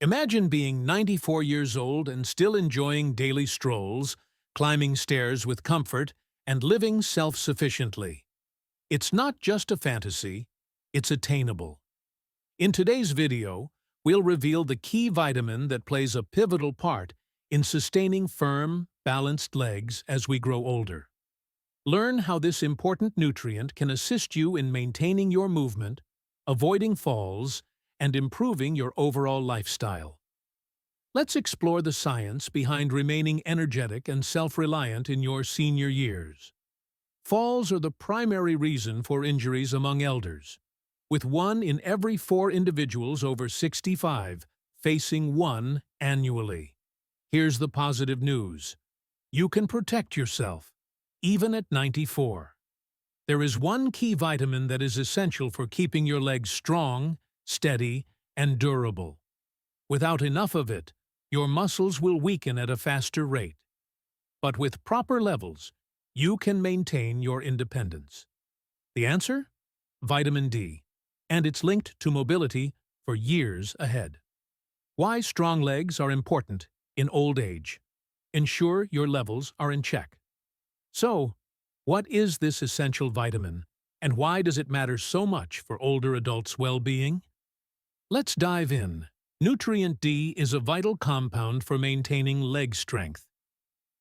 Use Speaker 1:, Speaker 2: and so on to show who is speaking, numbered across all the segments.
Speaker 1: Imagine being 94 years old and still enjoying daily strolls, climbing stairs with comfort, and living self-sufficiently. It's not just a fantasy, it's attainable. In today's video, we'll reveal the key vitamin that plays a pivotal part in sustaining firm, balanced legs as we grow older. Learn how this important nutrient can assist you in maintaining your movement, avoiding falls, and improving your overall lifestyle. Let's explore the science behind remaining energetic and self-reliant in your senior years. Falls are the primary reason for injuries among elders, with 1 in every 4 individuals over 65 facing one annually. Here's the positive news. You can protect yourself, even at 94. There is one key vitamin that is essential for keeping your legs strong, steady, and durable. Without enough of it, your muscles will weaken at a faster rate. But with proper levels, you can maintain your independence. The answer? Vitamin D, and it's linked to mobility for years ahead. Why strong legs are important in old age. Ensure your levels are in check. So, what is this essential vitamin, and why does it matter so much for older adults' well-being? Let's dive in. Nutrient D is a vital compound for maintaining leg strength.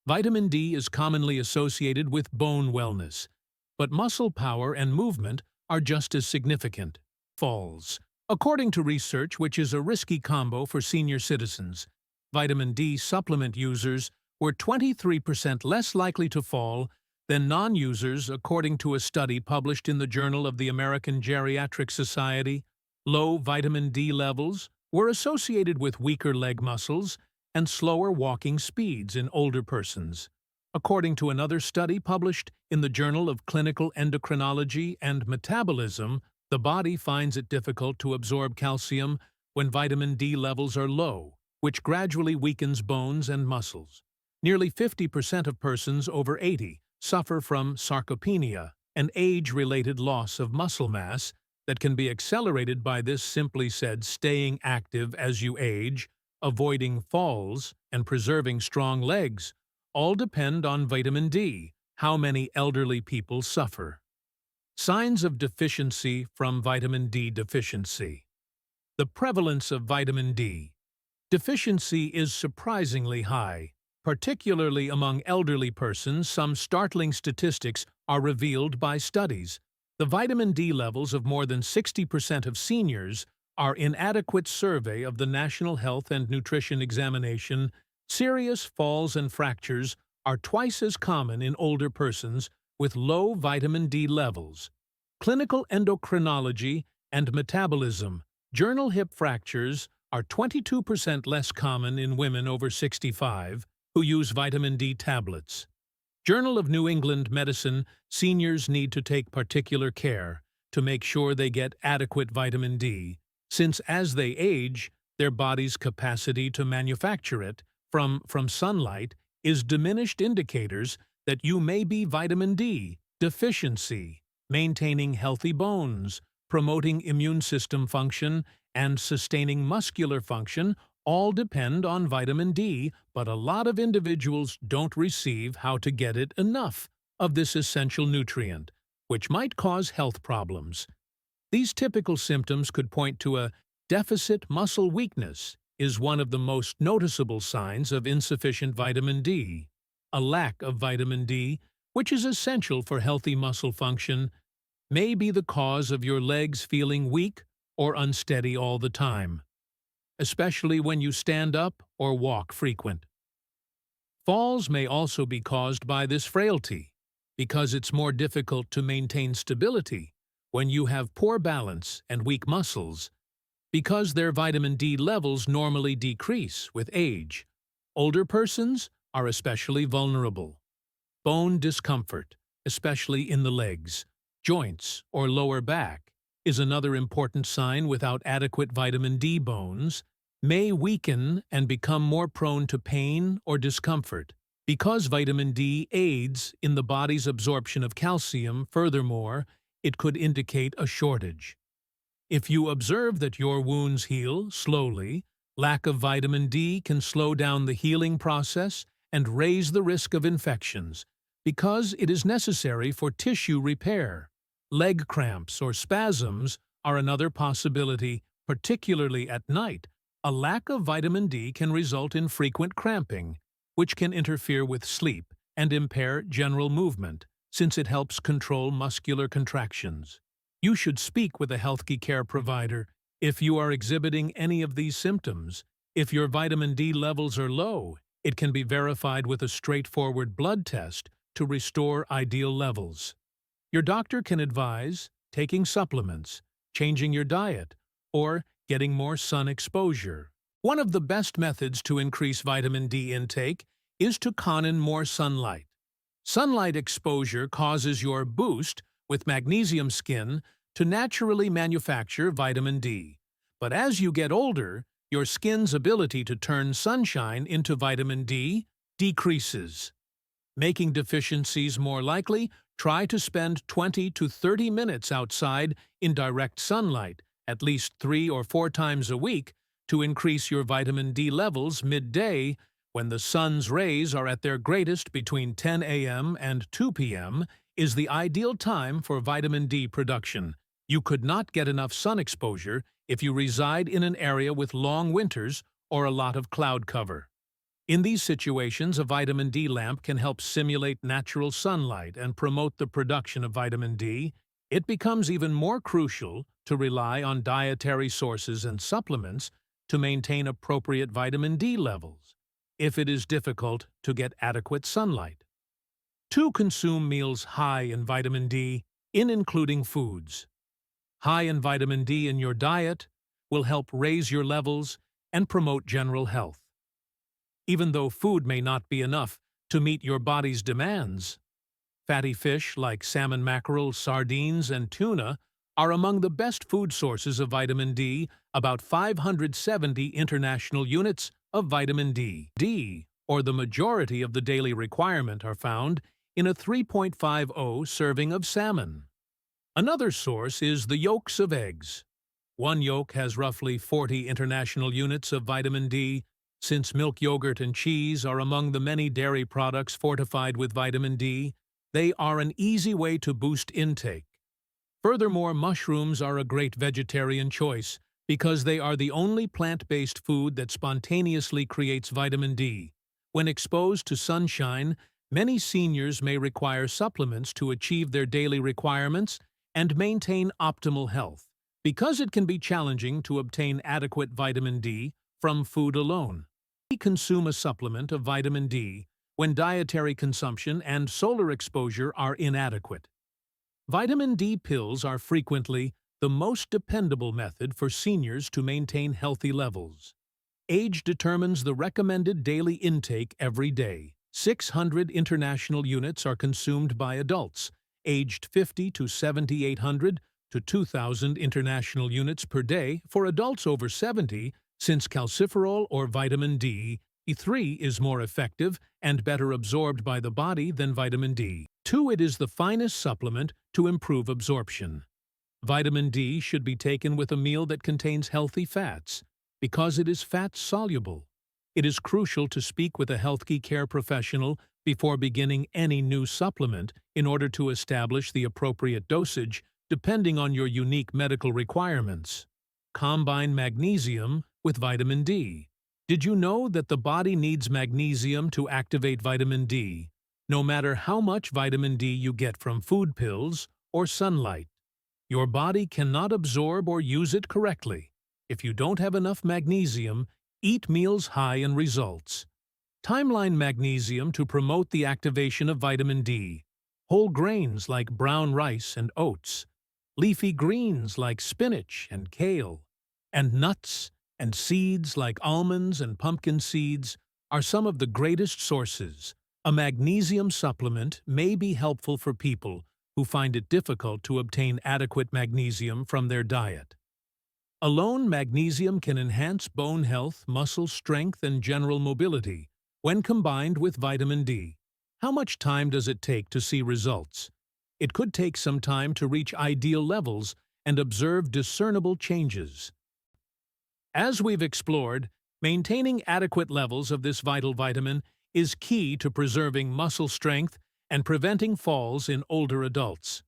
Speaker 1: Vitamin D is commonly associated with bone wellness, but muscle power and movement are just as significant. Falls. According to research, which is a risky combo for senior citizens, vitamin D supplement users were 23% less likely to fall than non-users, according to a study published in the Journal of the American Geriatric Society. Low vitamin D levels were associated with weaker leg muscles and slower walking speeds in older persons. According to another study published in the Journal of Clinical Endocrinology and Metabolism, the body finds it difficult to absorb calcium when vitamin D levels are low, which gradually weakens bones and muscles. Nearly 50% of persons over 80 suffer from sarcopenia, an age-related loss of muscle mass that can be accelerated by this, simply said, staying active as you age, avoiding falls, and preserving strong legs all depend on vitamin D. How many elderly people suffer? Signs of deficiency from vitamin D deficiency. The prevalence of vitamin D deficiency is surprisingly high, particularly among elderly persons. Some startling statistics are revealed by studies. The vitamin D levels of more than 60% of seniors are inadequate. Survey of the National Health and Nutrition Examination. Serious falls and fractures are twice as common in older persons with low vitamin D levels. Clinical Endocrinology and Metabolism. Journal hip fractures are 22% less common in women over 65 who use vitamin D tablets. Journal of New England Medicine. Seniors need to take particular care to make sure they get adequate vitamin D, since as they age, their body's capacity to manufacture it from sunlight is diminished. Indicators that you may be vitamin D deficiency. Maintaining healthy bones, promoting immune system function, and sustaining muscular function all depend on vitamin D, but a lot of individuals don't receive how to get it enough of this essential nutrient, which might cause health problems. These typical symptoms could point to a deficit. Muscle weakness is one of the most noticeable signs of insufficient vitamin D. A lack of vitamin D, which is essential for healthy muscle function, may be the cause of your legs feeling weak or unsteady all the time, especially when you stand up or walk frequent. Falls may also be caused by this frailty, because it's more difficult to maintain stability when you have poor balance and weak muscles, because their vitamin D levels normally decrease with age. Older persons are especially vulnerable. Bone discomfort, especially in the legs, joints, or lower back, is another important sign. Without adequate vitamin D, bones may weaken and become more prone to pain or discomfort. Because vitamin D aids in the body's absorption of calcium, furthermore, it could indicate a shortage. If you observe that your wounds heal slowly, Lack of vitamin D can slow down the healing process and raise the risk of infections because it is necessary for tissue repair. Leg cramps or spasms are another possibility, particularly at night. A lack of vitamin D can result in frequent cramping, which can interfere with sleep and impair general movement, since it helps control muscular contractions. You should speak with a healthcare provider if you are exhibiting any of these symptoms. If your vitamin D levels are low, it can be verified with a straightforward blood test to restore ideal levels. Your doctor can advise taking supplements, changing your diet, or getting more sun exposure. One of the best methods to increase vitamin D intake is to con in more sunlight. Sunlight exposure causes your boost with magnesium skin to naturally manufacture vitamin D. But as you get older, your skin's ability to turn sunshine into vitamin D decreases. Making deficiencies more likely, try to spend 20 to 30 minutes outside in direct sunlight, at least 3 or 4 times a week, to increase your vitamin D levels midday when the sun's rays are at their greatest between 10 a.m. and 2 p.m. is the ideal time for vitamin D production. You could not get enough sun exposure if you reside in an area with long winters or a lot of cloud cover. In these situations, a vitamin D lamp can help simulate natural sunlight and promote the production of vitamin D. It becomes even more crucial to rely on dietary sources and supplements to maintain appropriate vitamin D levels, if it is difficult to get adequate sunlight. 2. Consume meals high in vitamin D, including foods. High in vitamin D in your diet will help raise your levels and promote general health. Even though food may not be enough to meet your body's demands, fatty fish like salmon mackerel, sardines, and tuna are among the best food sources of vitamin D, about 570 international units of vitamin D, or the majority of the daily requirement, are found in a 3.50 serving of salmon. Another source is the yolks of eggs. One yolk has roughly 40 international units of vitamin D. Since milk, yogurt, and cheese are among the many dairy products fortified with vitamin D, they are an easy way to boost intake. Furthermore, mushrooms are a great vegetarian choice because they are the only plant-based food that spontaneously creates vitamin D. When exposed to sunshine, many seniors may require supplements to achieve their daily requirements and maintain optimal health, because it can be challenging to obtain adequate vitamin D from food alone. Consume a supplement of vitamin D when dietary consumption and solar exposure are inadequate. Vitamin D pills are frequently the most dependable method for seniors to maintain healthy levels. Age determines the recommended daily intake every day. 600 international units are consumed by adults, aged 50 to 7,800 to 2,000 international units per day for adults over 70, since calciferol or vitamin D3 is more effective and better absorbed by the body than vitamin D. 2. It is the finest supplement to improve absorption. Vitamin D should be taken with a meal that contains healthy fats, because it is fat-soluble. It is crucial to speak with a healthcare professional before beginning any new supplement in order to establish the appropriate dosage depending on your unique medical requirements. Combine magnesium with vitamin D. Did you know that the body needs magnesium to activate vitamin D, no matter how much vitamin D you get from food pills or sunlight? Your body cannot absorb or use it correctly. If you don't have enough magnesium, eat meals high in results. Timeline magnesium to promote the activation of vitamin D. Whole grains like brown rice and oats, leafy greens like spinach and kale, and nuts and seeds like almonds and pumpkin seeds are some of the greatest sources. A magnesium supplement may be helpful for people who find it difficult to obtain adequate magnesium from their diet. Alone, magnesium can enhance bone health, muscle strength, and general mobility when combined with vitamin D. How much time does it take to see results? It could take some time to reach ideal levels and observe discernible changes. As we've explored, Maintaining adequate levels of this vital vitamin is key to preserving muscle strength and preventing falls in older adults.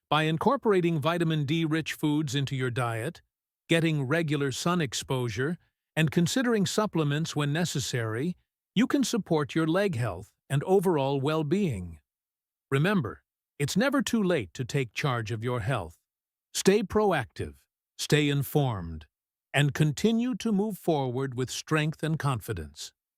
Speaker 1: By incorporating vitamin D-rich foods into your diet, getting regular sun exposure, and considering supplements when necessary, you can support your leg health and overall well-being. Remember, it's never too late to take charge of your health. Stay proactive, stay informed, and continue to move forward with strength and confidence.